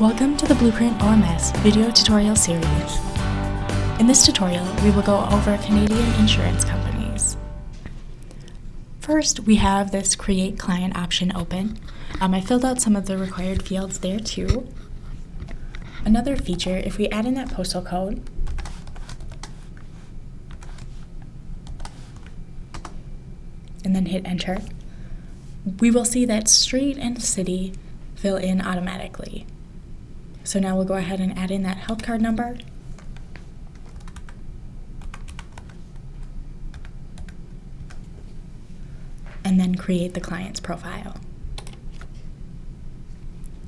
Welcome to the Blueprint OMS video tutorial series. In this tutorial, we will go over Canadian insurance companies. First, we have this Create Client option open. I filled out some of the required fields there too. Another feature, if we add in that postal code, and then hit enter, we will see that street and city fill in automatically. So now we'll go ahead and add in that health card number. And then create the client's profile.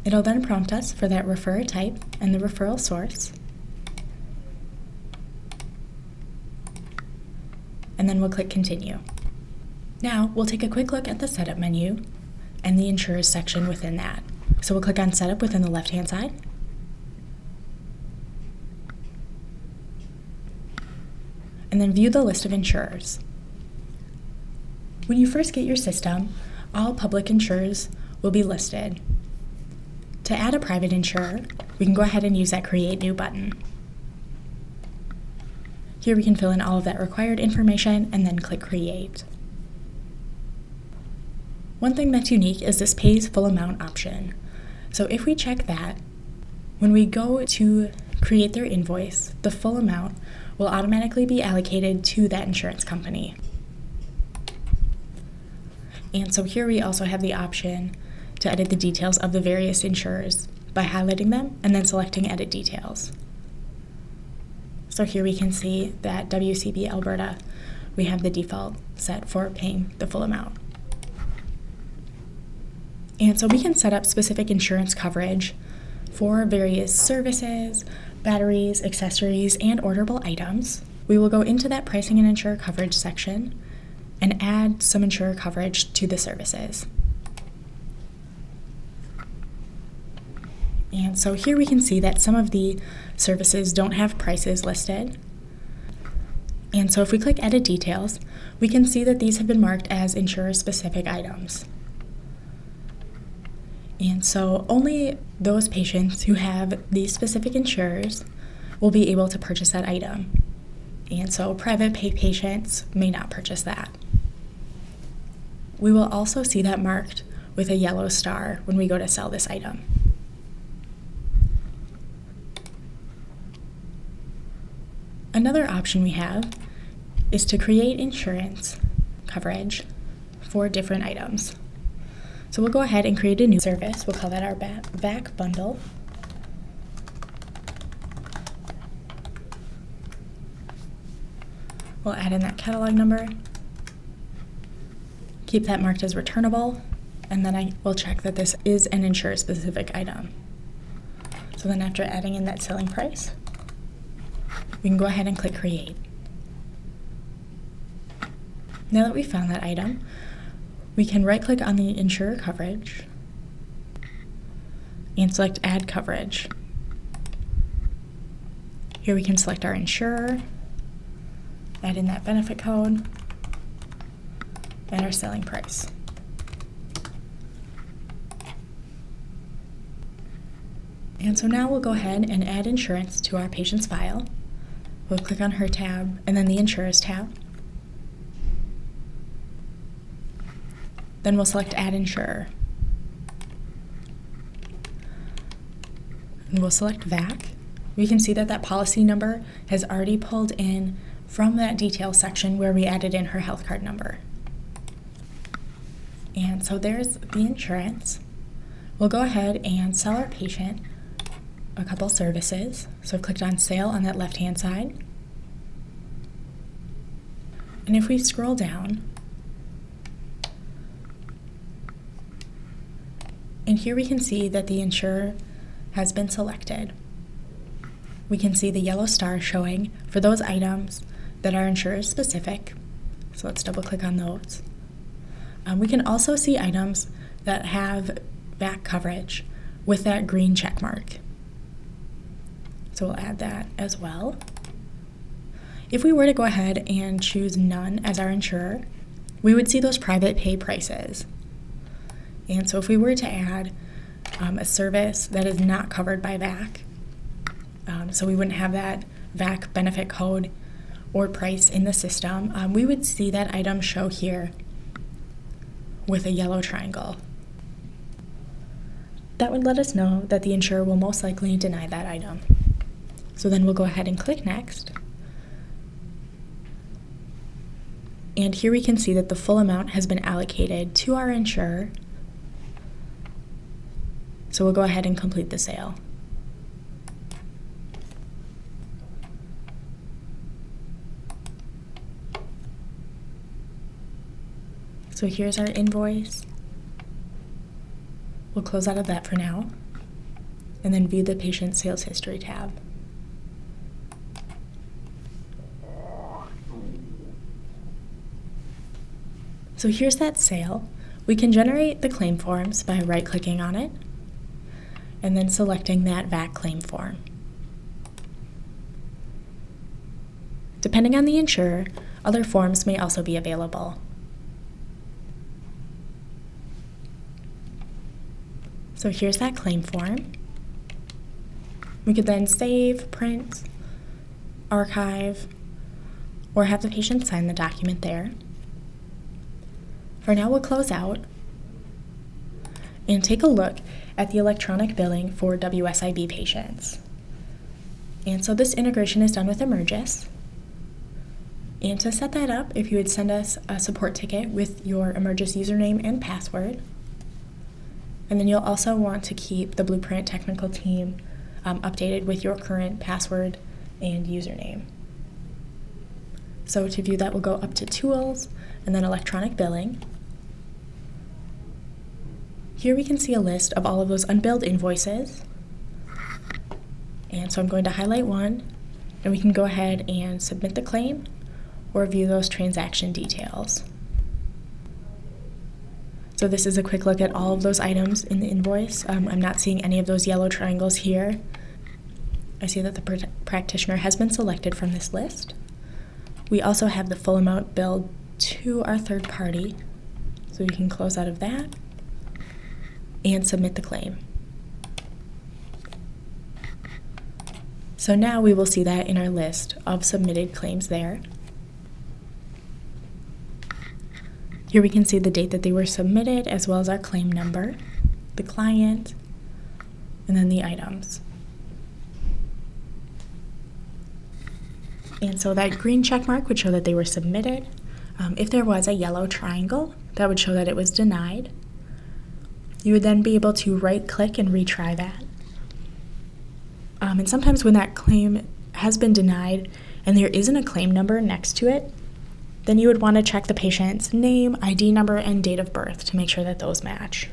It'll then prompt us for that referrer type and the referral source. And then we'll click continue. Now we'll take a quick look at the setup menu and the insurers section within that. So we'll click on setup within the left-hand side. And then view the list of insurers. When you first get your system, all public insurers will be listed. To add a private insurer, we can go ahead and use that Create New button. Here we can fill in all of that required information and then click Create. One thing that's unique is this Pays Full Amount option. So if we check that, when we go to create their invoice, the full amount will automatically be allocated to that insurance company. And so here we also have the option to edit the details of the various insurers by highlighting them and then selecting Edit Details. So here we can see that WCB Alberta, we have the default set for paying the full amount. And so we can set up specific insurance coverage for various services, batteries, accessories, and orderable items. We will go into that pricing and insurer coverage section and add some insurer coverage to the services. And so here we can see that some of the services don't have prices listed. And so if we click Edit Details, we can see that these have been marked as insurer-specific items. And so only those patients who have these specific insurers will be able to purchase that item. And so private pay patients may not purchase that. We will also see that marked with a yellow star when we go to sell this item. Another option we have is to create insurance coverage for different items. So we'll go ahead and create a new service. We'll call that our VAC bundle. We'll add in that catalog number. Keep that marked as returnable, and then I will check that this is an insurer-specific item. So then after adding in that selling price, we can go ahead and click Create. Now that we've found that item, we can right-click on the insurer coverage and select Add Coverage. Here we can select our insurer, add in that benefit code, and our selling price. And so now we'll go ahead and add insurance to our patient's file. We'll click on her tab and then the insurers tab. Then we'll select Add Insurer. And we'll select VAC. We can see that that policy number has already pulled in from that detail section where we added in her health card number. And so there's the insurance. We'll go ahead and sell our patient a couple services. So I've clicked on Sale on that left-hand side. And if we scroll down, and here we can see that the insurer has been selected. We can see the yellow star showing for those items that are insurer specific. So let's double click on those. We can also see items that have VAC coverage with that green check mark. So we'll add that as well. If we were to go ahead and choose None as our insurer, we would see those private pay prices. And so if we were to add a service that is not covered by VAC. So we wouldn't have that VAC benefit code or price in the system. We would see that item show here with a yellow triangle. That would let us know that the insurer will most likely deny that item. So then we'll go ahead and click Next. And here we can see that the full amount has been allocated to our insurer. So we'll go ahead and complete the sale. So here's our invoice. We'll close out of that for now, and then view the patient sales history tab. So here's that sale. We can generate the claim forms by right-clicking on it, and then selecting that VAC claim form. Depending on the insurer, other forms may also be available. So here's that claim form. We could then save, print, archive, or have the patient sign the document there. For now, we'll close out and take a look at the electronic billing for WSIB patients. And so this integration is done with Emergis. And to set that up, if you would send us a support ticket with your Emergis username and password, and then you'll also want to keep the Blueprint technical team updated with your current password and username. So to view that, we'll go up to Tools and then Electronic Billing. Here we can see a list of all of those unbilled invoices. And so I'm going to highlight one, and we can go ahead and submit the claim or view those transaction details. So this is a quick look at all of those items in the invoice. I'm not seeing any of those yellow triangles here. I see that the practitioner has been selected from this list. We also have the full amount billed to our third party, so we can close out of that and submit the claim. So now we will see that in our list of submitted claims there. Here we can see the date that they were submitted, as well as our claim number, the client, and then the items. And so that green check mark would show that they were submitted. If there was a yellow triangle, that would show that it was denied. You would then be able to right-click and retry that. And sometimes when that claim has been denied and there isn't a claim number next to it, then you would want to check the patient's name, ID number, and date of birth to make sure that those match.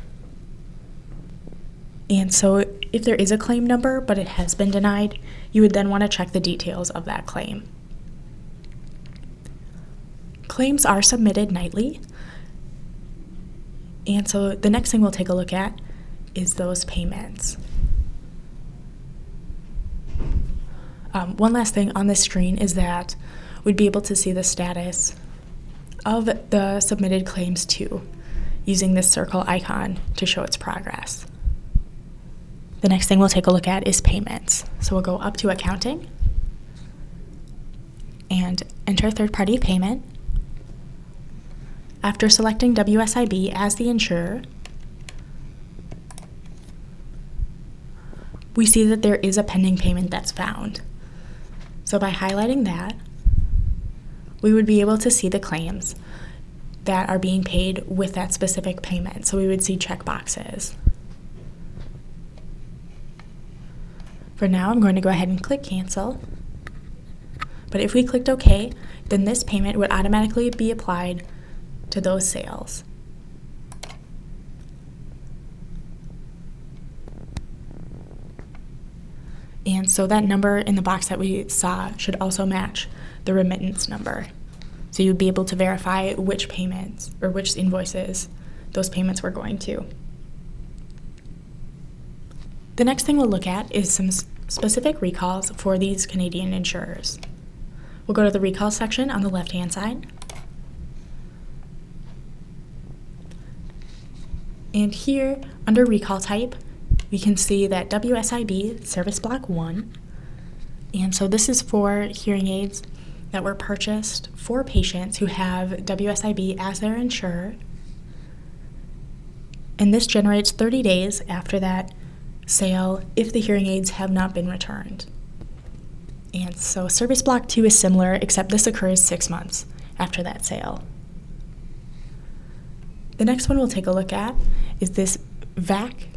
And so if there is a claim number but it has been denied, you would then want to check the details of that claim. Claims are submitted nightly. And so the next thing we'll take a look at is those payments. One last thing on this screen is that we'd be able to see the status of the submitted claims too, using this circle icon to show its progress. The next thing we'll take a look at is payments. So we'll go up to Accounting and enter third-party payment. After selecting WSIB as the insurer, we see that there is a pending payment that's found. So by highlighting that, we would be able to see the claims that are being paid with that specific payment. So we would see check boxes. For now, I'm going to go ahead and click Cancel. But if we clicked OK, then this payment would automatically be applied to those sales. And so that number in the box that we saw should also match the remittance number. So you'd be able to verify which payments or which invoices those payments were going to. The next thing we'll look at is some specific recalls for these Canadian insurers. We'll go to the recall section on the left-hand side. And here, under recall type, we can see that WSIB Service Block 1, and so this is for hearing aids that were purchased for patients who have WSIB as their insurer, and this generates 30 days after that sale if the hearing aids have not been returned. And so Service Block 2 is similar, except this occurs 6 months after that sale. The next one we'll take a look at is this VAC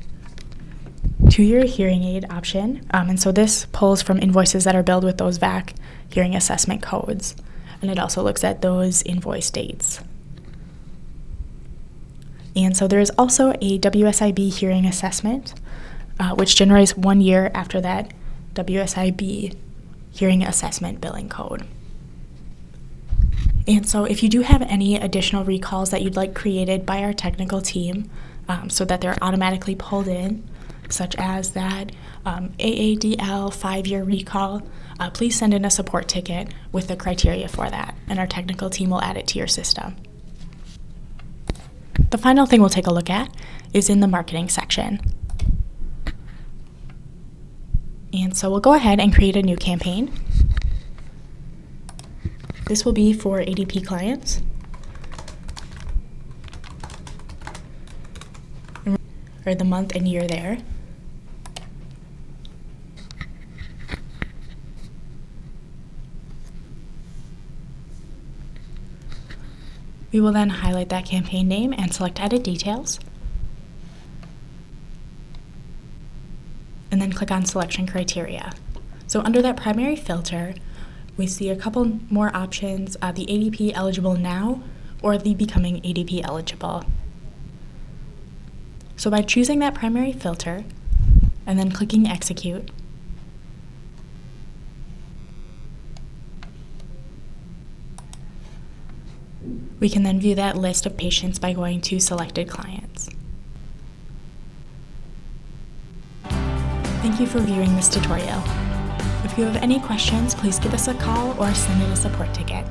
2-year hearing aid option. And so this pulls from invoices that are billed with those VAC hearing assessment codes. And it also looks at those invoice dates. And so there is also a WSIB hearing assessment, which generates 1 year after that WSIB hearing assessment billing code. And so if you do have any additional recalls that you'd like created by our technical team so that they're automatically pulled in, such as that AADL 5-year recall, please send in a support ticket with the criteria for that, and our technical team will add it to your system. The final thing we'll take a look at is in the marketing section. And so we'll go ahead and create a new campaign. This will be for ADP clients. Or the month and year there. We will then highlight that campaign name and select Edit Details. And then click on Selection Criteria. So under that primary filter, we see a couple more options, the ADP eligible now or the becoming ADP eligible. So by choosing that primary filter and then clicking Execute, we can then view that list of patients by going to Selected Clients. Thank you for viewing this tutorial. If you have any questions, please give us a call or send in a support ticket.